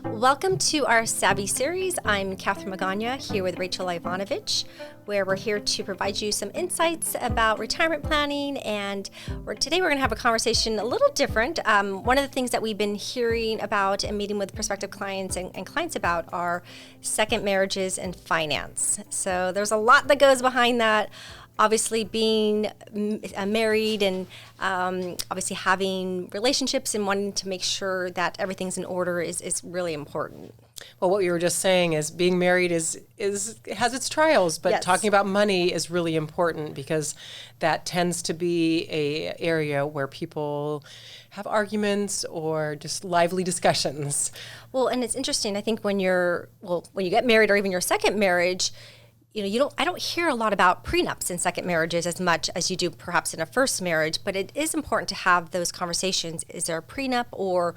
Welcome to our Savvy series. I'm Catherine Magana here with Rachel Ivanovich, where we're here to provide you some insights about retirement planning. And today we're going to have a conversation a little different. One of the things that we've been hearing about and meeting with prospective clients and clients about are second marriages and finance. So there's a lot that goes behind that. Obviously, being married and obviously having relationships and wanting to make sure that everything's in order is really important. Well, what you were just saying is being married has its trials, but Yes. Talking about money is really important because that tends to be a area where people have arguments or just lively discussions. Well, and it's interesting. I think when you get married or even your second marriage, I don't hear a lot about prenups in second marriages as much as you do perhaps in a first marriage, but it is important to have those conversations. Is there a prenup, or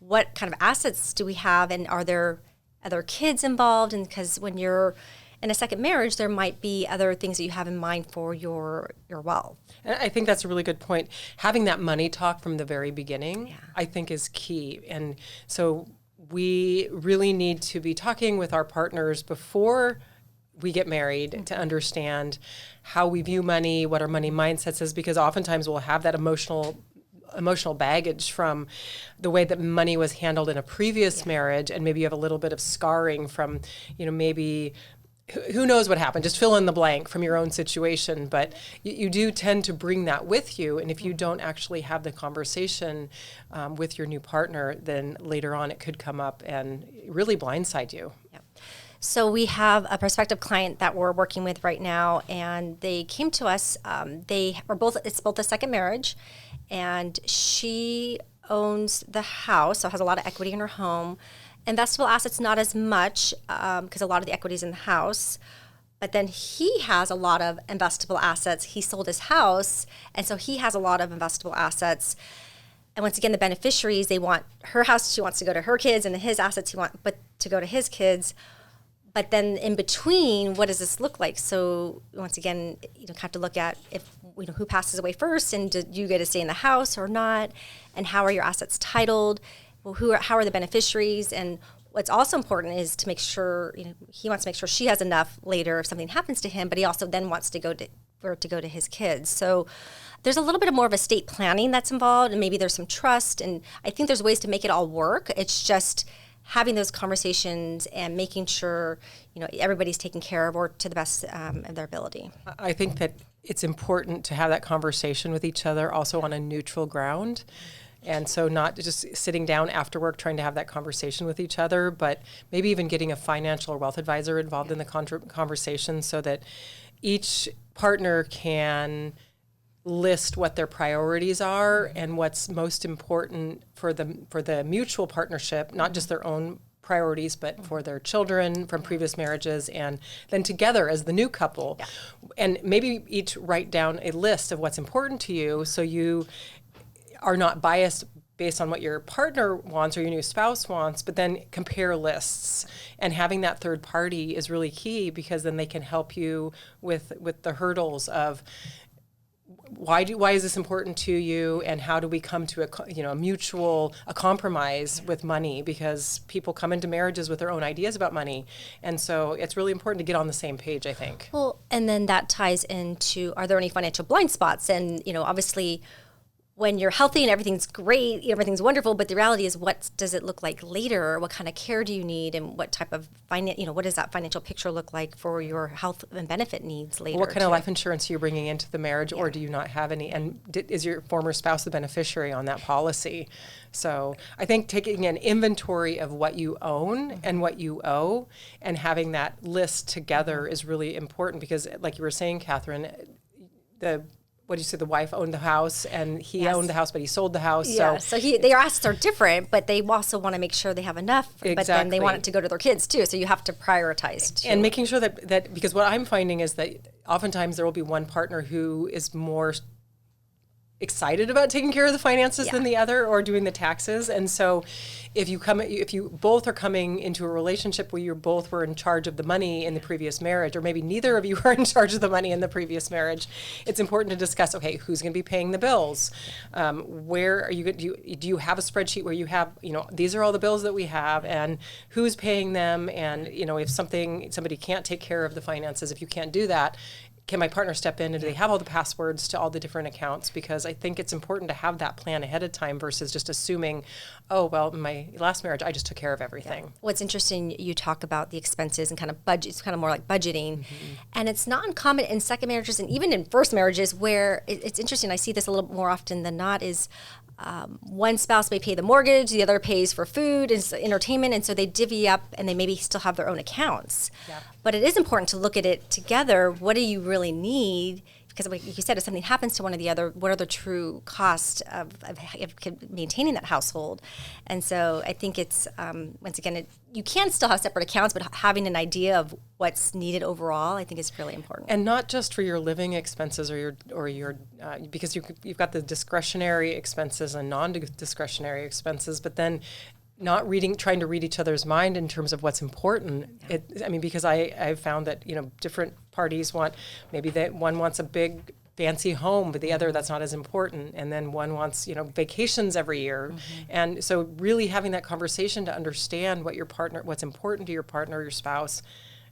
what kind of assets do we have, and are there other kids involved? And because when you're in a second marriage, there might be other things that you have in mind for your wealth. And I think that's a really good point. Having that money talk from the very beginning, I think, is key. And so we really need to be talking with our partners before we get married to understand how we view money, what our money mindset is, because oftentimes we'll have that emotional baggage from the way that money was handled in a previous marriage, and maybe you have a little bit of scarring from, maybe who knows what happened, just fill in the blank from your own situation, but you do tend to bring that with you, and if you don't actually have the conversation with your new partner, then later on it could come up and really blindside you. Yep. So we have a prospective client that we're working with right now, and they came to us. It's both a second marriage, and she owns the house, so has a lot of equity in her home. Investable assets, not as much, because a lot of the equity is in the house. But then he has a lot of investable assets. He sold his house, and so he has a lot of investable assets. And once again, the beneficiaries, they want her house, she wants to go to her kids, and his assets to go to his kids. But then in between, what does this look like? So once again, have to look at who passes away first, and do you get to stay in the house or not, and how are your assets titled? Well, how are the beneficiaries? And what's also important is to make sure he wants to make sure she has enough later if something happens to him, but he also then wants to go to his kids. So there's a little bit of more of estate planning that's involved, and maybe there's some trust, and I think there's ways to make it all work. It's just having those conversations and making sure everybody's taken care of, or to the best of their ability. I think that it's important to have that conversation with each other also on a neutral ground. And so not just sitting down after work trying to have that conversation with each other, but maybe even getting a financial or wealth advisor involved in the conversation so that each partner can list what their priorities are and what's most important for the mutual partnership, not just their own priorities, but for their children from previous marriages, and then together as the new couple. Yeah. And maybe each write down a list of what's important to you, so you are not biased based on what your partner wants or your new spouse wants, but then compare lists. And having that third party is really key, because then they can help you with the hurdles of why is this important to you, and how do we come to a compromise with money, because people come into marriages with their own ideas about money, and so it's really important to get on the same page, I think. Well, and then that ties into, are there any financial blind spots? And obviously, when you're healthy and everything's great, everything's wonderful, but the reality is, what does it look like later? What kind of care do you need, and what type of what does that financial picture look like for your health and benefit needs later? What kind of life insurance are you bringing into the marriage, or do you not have any? And is your former spouse the beneficiary on that policy? So I think taking an inventory of what you own and what you owe, and having that list together is really important, because, like you were saying, Catherine, what did you say? The wife owned the house, and he owned the house, but he sold the house. Yeah, so their assets are different, but they also want to make sure they have enough. Exactly. But then they want it to go to their kids too. So you have to prioritize too. And making sure that because what I'm finding is that oftentimes there will be one partner who is more excited about taking care of the finances Yeah. than the other, or doing the taxes. And so if you both are coming into a relationship where you both were in charge of the money in the previous marriage, or maybe neither of you were in charge of the money in the previous marriage, it's important to discuss, okay, who's going to be paying the bills? Where are you do you have a spreadsheet where you have, these are all the bills that we have and who's paying them? And, if somebody can't take care of the finances, if you can't do that, can my partner step in, and do they have all the passwords to all the different accounts? Because I think it's important to have that plan ahead of time versus just assuming, oh, well, in my last marriage, I just took care of everything. Yeah. What's interesting, you talk about the expenses and kind of budget, it's kind of more like budgeting. Mm-hmm. And it's not uncommon in second marriages and even in first marriages where it's interesting. I see this a little more often than not is one spouse may pay the mortgage, the other pays for food and entertainment, and so they divvy up and they maybe still have their own accounts. Yeah. But it is important to look at it together. What do you really need? Because like you said, if something happens to one or the other, what are the true costs of maintaining that household? And so I think it's, once again, you can still have separate accounts, but having an idea of what's needed overall, I think is really important. And not just for your living expenses or your because you've got the discretionary expenses and non-discretionary expenses, but then trying to read each other's mind in terms of what's important. Yeah. Because I've found that, different parties maybe one wants a big fancy home, but the other, that's not as important. And then one wants, vacations every year. Mm-hmm. And so really having that conversation to understand what's important to your partner or your spouse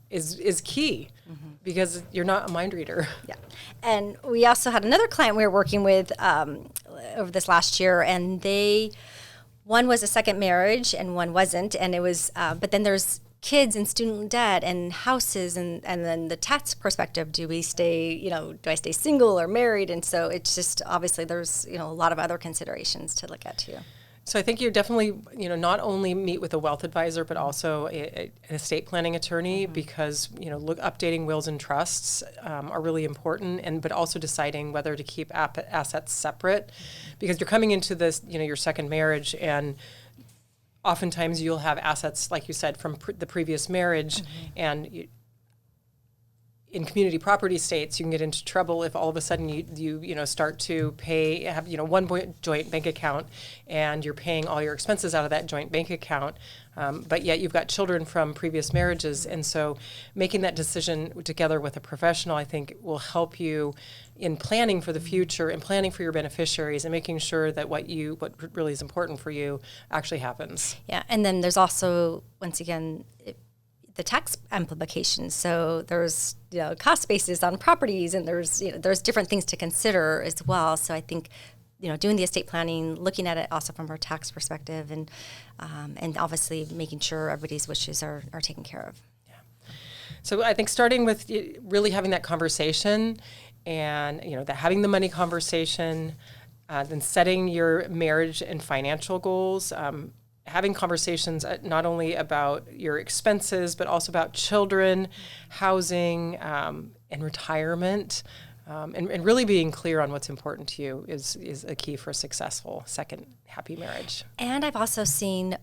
is key, mm-hmm. because you're not a mind reader. Yeah. And we also had another client we were working with over this last year, and one was a second marriage and one wasn't. And it was, but then there's kids and student debt and houses and then the tax perspective. Do I stay single or married? And so it's just, obviously there's, a lot of other considerations to look at too. So I think you definitely, not only meet with a wealth advisor, but also an estate planning attorney, mm-hmm. because, updating wills and trusts are really important, but also deciding whether to keep assets separate, mm-hmm. because you're coming into this, your second marriage, and oftentimes you'll have assets, like you said, from the previous marriage, mm-hmm. and in community property states, you can get into trouble if all of a sudden you start to have one joint bank account, and you're paying all your expenses out of that joint bank account, but yet you've got children from previous marriages, and so making that decision together with a professional, I think, will help you in planning for the future and planning for your beneficiaries and making sure that what really is important for you actually happens. Yeah, and then there's also, once again, the tax implications. So there's cost bases on properties, and there's different things to consider as well. So I think doing the estate planning, looking at it also from a tax perspective, and obviously making sure everybody's wishes are taken care of. Yeah. So I think starting with really having that conversation, and having the money conversation, then setting your marriage and financial goals. Having conversations not only about your expenses, but also about children, housing, and retirement, and really being clear on what's important to you is a key for a successful second happy marriage. And I've also seen,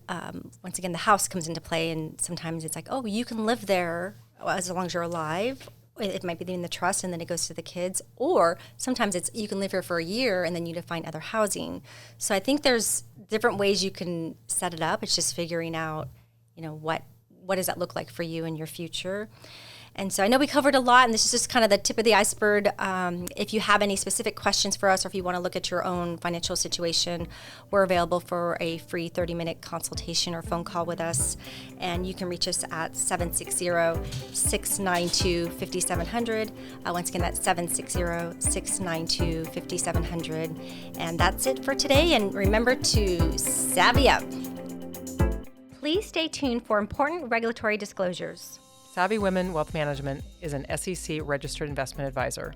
once again, the house comes into play, and sometimes it's like, oh, you can live there as long as you're alive. It might be in the trust, and then it goes to the kids. Or sometimes it's you can live here for a year, and then you find other housing. So I think there's different ways you can set it up. It's just figuring out, what does that look like for you in your future. And so I know we covered a lot, and this is just kind of the tip of the iceberg. If you have any specific questions for us, or if you want to look at your own financial situation, we're available for a free 30-minute consultation or phone call with us. And you can reach us at 760-692-5700. Once again, that's 760-692-5700. And that's it for today. And remember to savvy up. Please stay tuned for important regulatory disclosures. Savvy Women Wealth Management is an SEC registered investment advisor.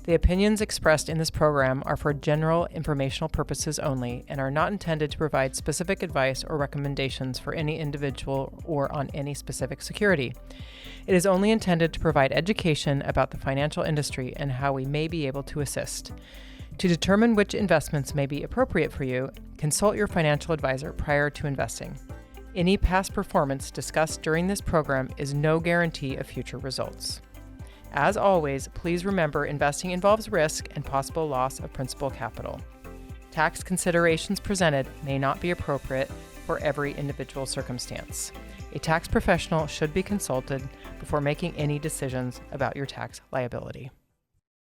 The opinions expressed in this program are for general informational purposes only and are not intended to provide specific advice or recommendations for any individual or on any specific security. It is only intended to provide education about the financial industry and how we may be able to assist. To determine which investments may be appropriate for you, consult your financial advisor prior to investing. Any past performance discussed during this program is no guarantee of future results. As always, please remember investing involves risk and possible loss of principal capital. Tax considerations presented may not be appropriate for every individual circumstance. A tax professional should be consulted before making any decisions about your tax liability.